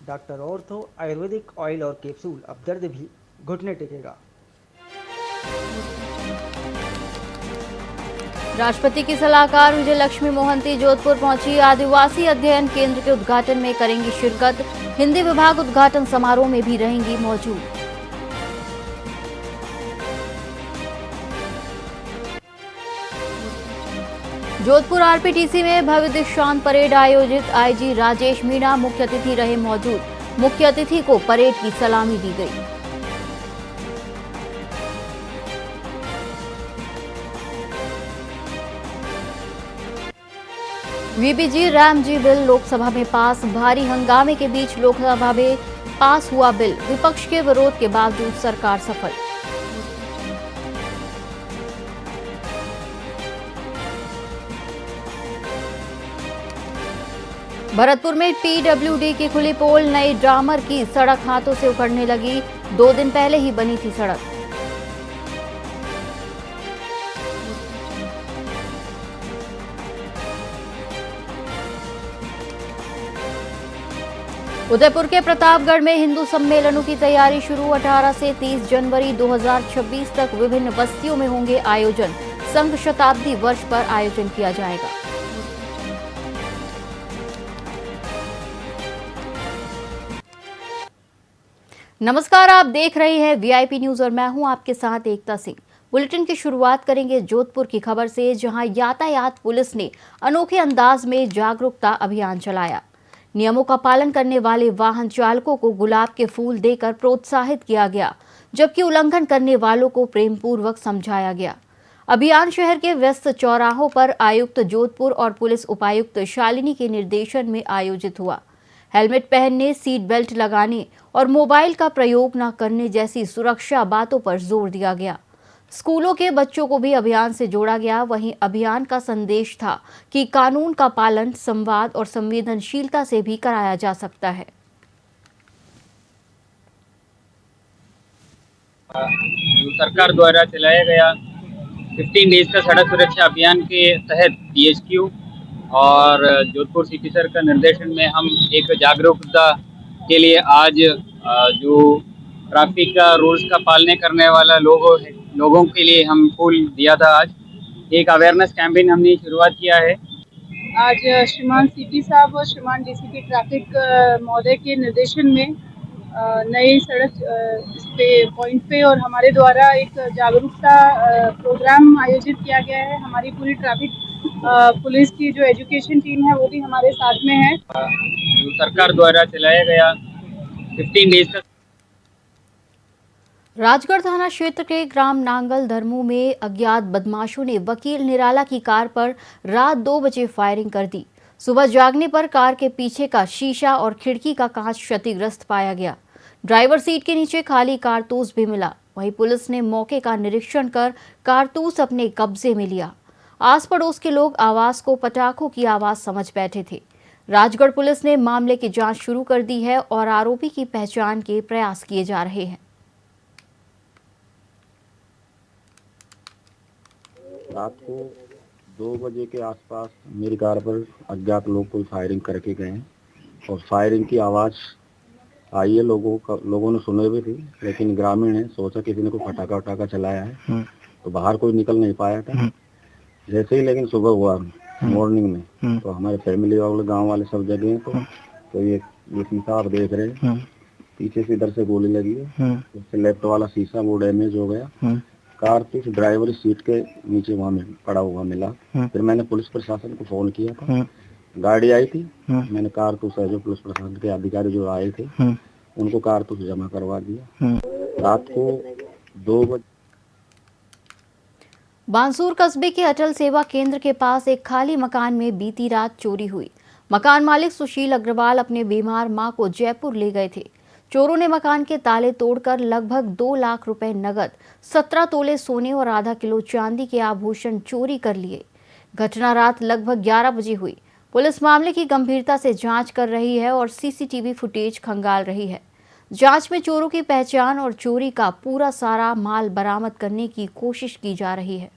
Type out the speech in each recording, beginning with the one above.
Doctor ortho Ayurvedic oil और capsule, अब दर्द भी घुटने टेकेगा। राष्ट्रपति की सलाहकार विजय लक्ष्मी मोहंती जोधपुर पहुंची। आदिवासी अध्ययन केंद्र के उद्घाटन में करेंगी शिरकत। हिंदी विभाग उद्घाटन समारोह में भी रहेंगी मौजूद। जोधपुर आरपीटीसी में भव्य दीक्षांत परेड आयोजित। आईजी राजेश मीणा मुख्य अतिथि रहे मौजूद। मुख्य अतिथि को परेड की सलामी दी गई। वीबीजी रामजी बिल लोकसभा में पास। भारी हंगामे के बीच लोकसभा में पास हुआ बिल। विपक्ष के विरोध के बावजूद सरकार सफल। भरतपुर में पीडब्ल्यूडी की खुली पोल। नई ड्रामर की सड़क हाथों से उखड़ने लगी। 2 दिन पहले ही बनी थी सड़क। उदयपुर के प्रतापगढ़ में हिंदू सम्मेलनों की तैयारी शुरू। 18 से 30 जनवरी 2026 तक विभिन्न बस्तियों में होंगे आयोजन। संघ शताब्दी वर्ष पर आयोजन किया जाएगा। नमस्कार, आप देख रहे हैं वीआईपी न्यूज और मैं हूं आपके साथ एकता सिंह। बुलेटिन की शुरुआत करेंगे जोधपुर की खबर से, जहां यातायात पुलिस ने अनोखे अंदाज में जागरूकता अभियान चलाया। नियमों का पालन करने वाले वाहन चालकों को गुलाब के फूल देकर प्रोत्साहित किया गया, जबकि उल्लंघन करने वालों को प्रेमपूर्वक समझाया गया। अभियान शहर के व्यस्त चौराहों पर आयुक्त जोधपुर और पुलिस उपायुक्त शालिनी के निर्देशन में आयोजित हुआ। हेलमेट पहनने, सीट बेल्ट लगाने और मोबाइल का प्रयोग न करने जैसी सुरक्षा बातों पर जोर दिया गया। स्कूलों के बच्चों को भी अभियान से जोड़ा गया। वहीं अभियान का संदेश था कि कानून का पालन संवाद और संवेदनशीलता से भी कराया जा सकता है। सरकार द्वारा चलाया गया 15 डेज का सड़क सुरक्षा अभियान के तहत बीएचक्यू और जोधपुर सिटी सर का निर्देशन में हम एक जागरूकता के लिए आज जो ट्रैफिक का रूल्स का पालने करने वाला लोगों के लिए हम फूल दिया था। आज एक अवेयरनेस कैंपेन हमने शुरुआत किया है। आज श्रीमान सीपी साहब और श्रीमान डीसीपी ट्रैफिक महोदय के निर्देशन में नई सड़क इस पे पॉइंट पे और हमारे द्वारा एक जागरूकता प्रोग्राम आयोजित किया गया है। हमारी पूरी ट्रैफिक पुलिस की जो एजुकेशन टीम है वो भी हमारे साथ में है। जो सरकार द्वारा चलाया गया 15 डेज का राजगढ़ थाना क्षेत्र के ग्राम नांगल धर्मू में अज्ञात बदमाशों ने वकील निराला की कार पर रात 2 बजे फायरिंग कर दी। सुबह जागने पर कार के पीछे का शीशा और खिड़की का कांच क्षतिग्रस्त पाया गया। ड्राइवर सीट के नीचे खाली कारतूस भी मिला। वहीं पुलिस ने मौके का निरीक्षण कर कारतूस अपने कब्जे में लिया। आस पड़ोस के लोग आवाज को पटाखों की आवाज समझ बैठे थे। राजगढ़ पुलिस ने मामले की जांच शुरू कर दी है और आरोपी की पहचान के प्रयास किए जा रहे हैं। रात को 2 बजे के आसपास मेरी कार पर अज्ञात लोग कोई फायरिंग करके गए हैं और फायरिंग की आवाज़ आई है। लोगों ने सुने भी थी, लेकिन ग्रामीण है सोचा किसी ने कोई फटाका वटाका चलाया है तो बाहर कोई निकल नहीं पाया था। जैसे ही लेकिन सुबह हुआ मॉर्निंग में तो हमारे फैमिली वाले गांव वाले सब जगह हैं। तो ये शीशा आप देख रहे हैं, पीछे से इधर से गोली लगी है, उससे लेफ्ट वाला शीशा वो डैमेज हो गया। कारतूस ड्राइवर सीट के नीचे वहाँ में पड़ा हुआ मिला। फिर मैंने पुलिस प्रशासन को फोन किया था, गाड़ी आई थी। मैंने कारतूस जो पुलिस प्रशासन के अधिकारी जो आए थे उनको कारतूस जमा करवा दिया। रात को 2 बजे बांसुर कस्बे के अटल सेवा केंद्र के पास एक खाली मकान में बीती रात चोरी हुई। मकान मालिक सुशील अग्रवाल अपने बीमार मां को जयपुर ले गए थे। चोरों ने मकान के ताले तोड़कर लगभग 2 लाख रुपए नगद, 17 तोले सोने और आधा किलो चांदी के आभूषण चोरी कर लिए। घटना रात लगभग 11 बजे हुई। पुलिस मामले की गंभीरता से जांच कर रही है और सीसीटीवी फुटेज खंगाल रही है। जांच में चोरों की पहचान और चोरी का पूरा सारा माल बरामद करने की कोशिश की जा रही है।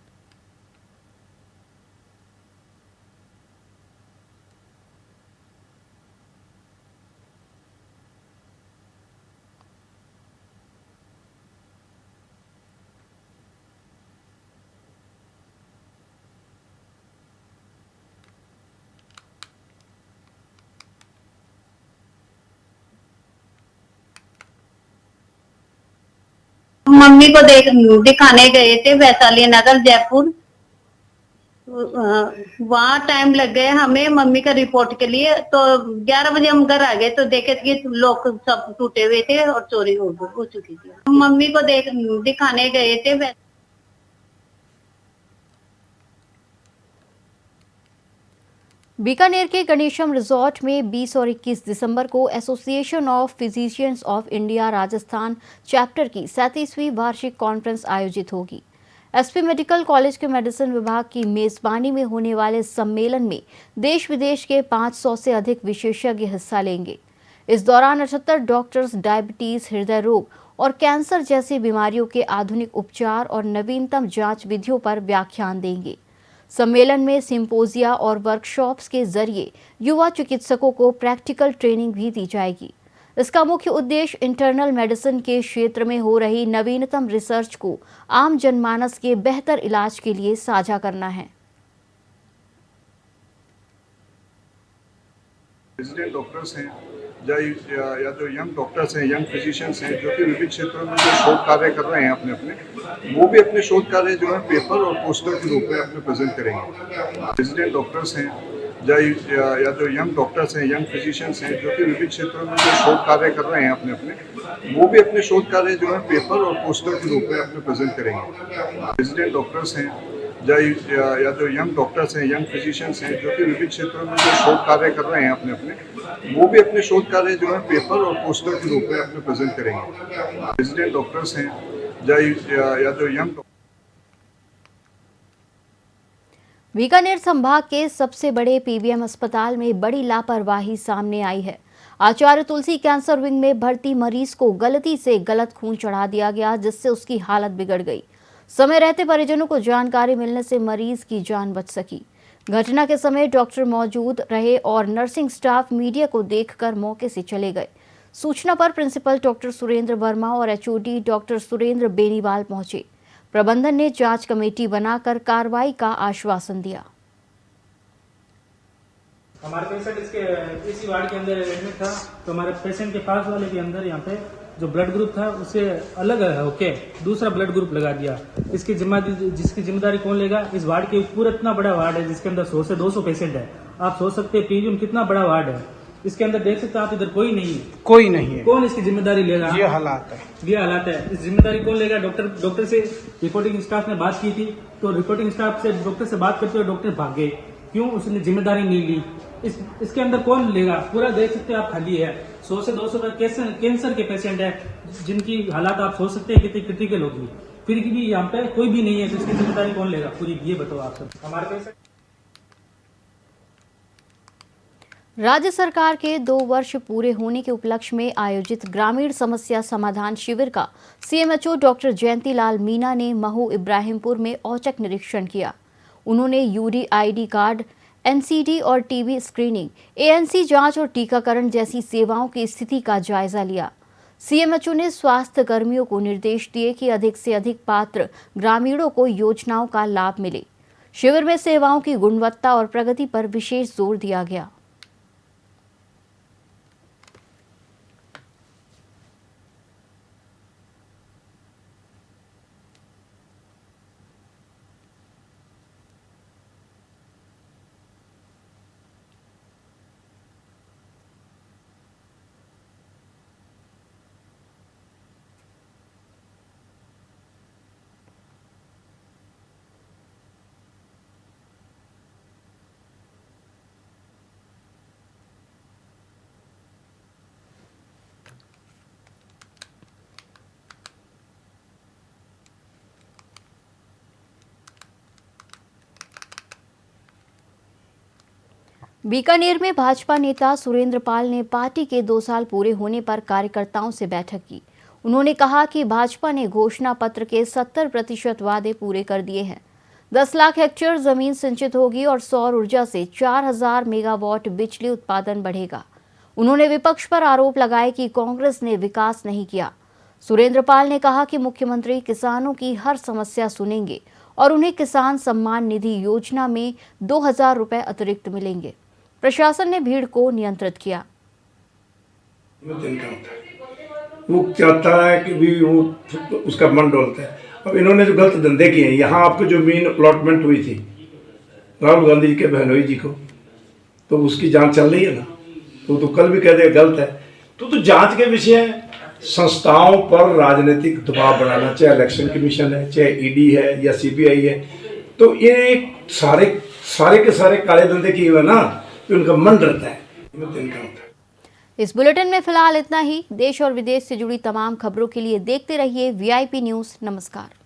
मम्मी को दिखाने गए थे वैशाली नगर जयपुर। वहाँ टाइम लग गया हमें मम्मी का रिपोर्ट के लिए। तो 11 बजे हम घर आ गए तो देखे कि लोग सब टूटे हुए थे और चोरी हो चुकी थी। मम्मी को दिखाने गए थे। बीकानेर के गणेशम रिजॉर्ट में 20 और 21 दिसंबर को association of physicians of India Rajasthan chapter की 37वीं वार्षिक कॉन्फ्रेंस आयोजित होगी। एसपी मेडिकल कॉलेज के मेडिसिन विभाग की मेजबानी में होने वाले सम्मेलन में देश विदेश के 500 से अधिक विशेषज्ञ हिस्सा लेंगे। इस दौरान 78 डॉक्टर्स डायबिटीज, हृदय रोग और कैंसर जैसी बीमारियों के आधुनिक उपचार और नवीनतम जांच विधियों पर व्याख्यान देंगे। सम्मेलन में सिंपोजिया और वर्कशॉप्स के जरिए युवा चिकित्सकों को प्रैक्टिकल ट्रेनिंग भी दी जाएगी। इसका मुख्य उद्देश्य इंटरनल मेडिसिन के क्षेत्र में हो रही नवीनतम रिसर्च को आम जनमानस के बेहतर इलाज के लिए साझा करना है। रेजिडेंट डॉक्टर्स हैं या तो यंग डॉक्टर्स हैं, यंग फिजिशियंस हैं जो कि विभिन्न क्षेत्रों में जो शोध कार्य कर रहे हैं अपने वो भी अपने शोध कार्य जो है पेपर और पोस्टर के रूप में अपने प्रेजेंट करेंगे। रेजिडेंट डॉक्टर्स हैं या तो यंग डॉक्टर्स हैं, यंग फिजिशियंस हैं जो कि विभिन्न क्षेत्रों में जो शोध कार्य कर रहे हैं अपने वो भी अपने शोध कार्य जो है पेपर और पोस्टर के रूप में अपने प्रेजेंट करेंगे। रेजिडेंट डॉक्टर्स हैं या तो यंग डॉक्टर्स हैं, यंग फिजिशियंस हैं जो कि विभिन्न क्षेत्रों में जो शोध कार्य कर रहे हैं अपने वो भी अपने शोध कार्य जो है पेपर और पोस्टर के रूप में अपने प्रेजेंट करेंगे। रेजिडेंट डॉक्टर्स हैं या तो यंग। बीकानेर संभाग के सबसे बड़े पीबीएम अस्पताल में बड़ी लापरवाही सामने आई है। आचार्य तुलसी कैंसर विंग में भर्ती मरीज को गलती से गलत खून चढ़ा दिया गया, जिससे उसकी हालत बिगड़ गई। समय रहते परिजनों को जानकारी मिलने से मरीज की जान बच सकी। घटना के समय डॉक्टर मौजूद रहे और नर्सिंग स्टाफ मीडिया को देखकर मौके से चले गए। सूचना पर प्रिंसिपल डॉक्टर सुरेंद्र वर्मा और एचओडी डॉक्टर सुरेंद्र बेनीवाल पहुंचे। प्रबंधन ने जांच कमेटी बनाकर कार्रवाई का आश्वासन दिया। हमारे पेशेंट इसी वार्ड के अंदर एडमिट था, तो हमारे पेशेंट के पास वाले के अंदर यहाँ पे जो ब्लड ग्रुप था उससे अलग है ओके दूसरा ब्लड ग्रुप लगा दिया। जिसकी जिम्मेदारी कौन लेगा? इस वार्ड के पूरा इतना बड़ा वार्ड है जिसके अंदर 100 से 200 पेशेंट है। आप सोच सकते हैं पीवीएम कितना बड़ा वार्ड है। इसके अंदर देख सकते हैं आप, इधर कोई नहीं है। कौन इसकी जिम्मेदारी लेगा? ये हालात है। इस जिम्मेदारी कौन लेगा? डॉक्टर से रिपोर्टिंग स्टाफ ने बात की थी, तो रिपोर्टिंग स्टाफ से डॉक्टर से बात करते हुए डॉक्टर भाग गए। क्यों? उसने जिम्मेदारी नहीं ली। इसके अंदर कौन लेगा? पूरा देख सकते हैं आप, खाली है। 100 से 200 कैंसर के पेशेंट है जिनकी हालात आप सोच सकते हैं कितनी क्रिटिकल होगी। फिर भी यहाँ पे कोई भी नहीं है, तो इसकी जिम्मेदारी कौन लेगा पूरी? ये बताओ आप सब। हमारे पेशेंट राज्य सरकार के 2 वर्ष पूरे होने के उपलक्ष्य में आयोजित ग्रामीण समस्या समाधान शिविर का सीएमएचओ डॉक्टर जयंतीलाल मीना ने महू इब्राहिमपुर में औचक निरीक्षण किया। उन्होंने यूडीआईडी कार्ड, एनसीडी और टीबी स्क्रीनिंग, एएनसी जांच और टीकाकरण जैसी सेवाओं की स्थिति का जायजा लिया। सीएमएचओ ने स्वास्थ्य कर्मियों को निर्देश दिए कि अधिक से अधिक पात्र ग्रामीणों को योजनाओं का लाभ मिले। शिविर में सेवाओं की गुणवत्ता और प्रगति पर विशेष जोर दिया गया। बीकानेर में भाजपा नेता सुरेंद्र पाल ने पार्टी के 2 साल पूरे होने पर कार्यकर्ताओं से बैठक की। उन्होंने कहा कि भाजपा ने घोषणा पत्र के 70% वादे पूरे कर दिए हैं। 10 लाख हेक्टेयर जमीन सिंचित होगी और सौर ऊर्जा से 4000 मेगावाट बिजली उत्पादन बढ़ेगा। उन्होंने विपक्ष पर आरोप लगाए कि कांग्रेस ने विकास नहीं किया। सुरेंद्र पाल ने कहा कि मुख्यमंत्री किसानों की हर समस्या सुनेंगे और उन्हें किसान सम्मान निधि योजना में 2000 रुपए अतिरिक्त मिलेंगे। प्रशासन ने भीड़ को नियंत्रित किया। वो चाहता है कि भी वो उसका मन डोलता है। अब इन्होंने जो गलत धंधे किए हैं, यहाँ आपको जो मीन अलॉटमेंट हुई थी राहुल गांधी जी के बहनोई जी को, तो उसकी जांच चल रही है ना, तो कल भी कह दे गलत है। तो जांच के विषय संस्थाओं पर राजनीतिक दबाव बनाना, चाहे इलेक्शन कमीशन है, चाहे ईडी है या सीबीआई है, तो ये सारे के सारे काले धंधे किए हुए ना, तो उनका मन डरता है। इस बुलेटिन में फिलहाल इतना ही। देश और विदेश से जुड़ी तमाम खबरों के लिए देखते रहिए VIP न्यूज़। नमस्कार।